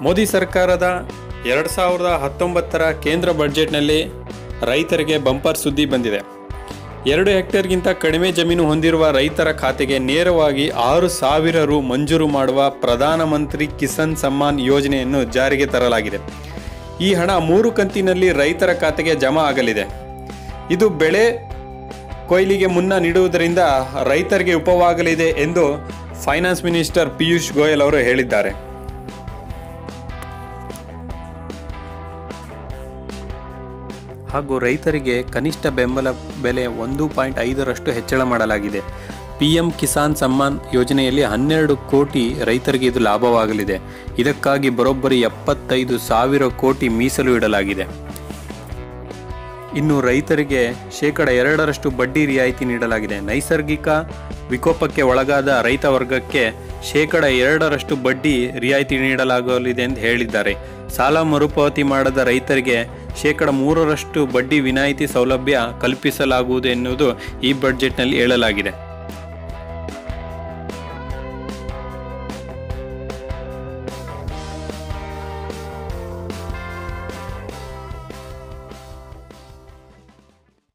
ಮೋದಿ ಸರ್ಕಾರದ 2019ರ ಕೇಂದ್ರ ಬಜೆಟ್ನಲ್ಲಿ ರೈತರಿಗೆ ಬಂಪರ್ ಸುದ್ದಿ ಬಂದಿದೆ. 2 ಹೆಕ್ಟೇರ್ಗಿಂತ ಕಡಿಮೆ ಜಮೀನು ಹೊಂದಿರುವ ರೈತರ ಖಾತೆಗೆ ನೇರವಾಗಿ 6,000 ರು ಮಂಜೂರು ಮಾಡುವ ಪ್ರಧಾನಮಂತ್ರಿ ಕಿಸಾನ್ ಸಮ್ಮಾನ್ ಯೋಜನೆಯನ್ನು ಜಾರಿಗೆ ತರಲಾಗಿದೆ. ಈ ಹಣ 3 ಕಂತಿನಲ್ಲಿ ರೈತರ ಖಾತೆಗೆ ಜಮಾ ಆಗಲಿದೆ. ಇದು ಬೆಳೆ ಕೊಯ್ಲಿಗೆ ಮುನ್ನ ನೀಡುವುದರಿಂದ ರೈತರಿಗೆ ಉಪವಾಗಲಿದೆ ಎಂದು ಫೈನಾನ್ಸ್ ಮಿನಿಸ್ಟರ್ ಪಿಯೂಷ್ ಗೋಯಲ್ ಅವರು ಹೇಳಿದ್ದಾರೆ. ಹಾಗೂ ರೈತರಿಗೆ ಕನಿಷ್ಠ ಬೆಂಬಲ ಬೆಲೆ 1.5ರಷ್ಟು ಹೆಚ್ಚಳ ಮಾಡಲಾಗಿದೆ. PM ಕಿಸಾನ್ ಸಮ್ಮಾನ್ ಯೋಜನೆಯಲ್ಲಿ 12 ಕೋಟಿ ರೈತರಿಗೆ ಇದು ಲಾಭವಾಗಲಿದೆ. ಇದಕ್ಕಾಗಿ ಬರೋಬ್ಬರಿ 75,000 ಕೋಟಿ ಮೀಸಲು ಇಡಲಾಗಿದೆ. ಇನ್ನು ರೈತರಿಗೆ 2% ಬಡ್ಡಿ ರಿಯಾಯಿತಿ ನೀಡಲಾಗಿದೆ. ನೈಸರ್ಗಿಕ ವಿಕೋಪಕ್ಕೆ ಒಳಗಾದ ರೈತ ವರ್ಗಕ್ಕೆ 2% ಬಡ್ಡಿ ರಿಯಾಯಿತಿ ನೀಡಲಾಗಲಿದೆ ಎಂದು ಹೇಳಿದ್ದಾರೆ. ಸಾಲ ಮರುಪಾವತಿ ಮಾಡದ ರೈತರಿಗೆ 3% ಬಡ್ಡಿ ವಿನಾಯಿತಿ ಸೌಲಭ್ಯ ಕಲ್ಪಿಸಲಾಗುವುದು ಎನ್ನುವುದು ಈ ಬಜೆಟ್ನಲ್ಲಿ ಹೇಳಲಾಗಿದೆ.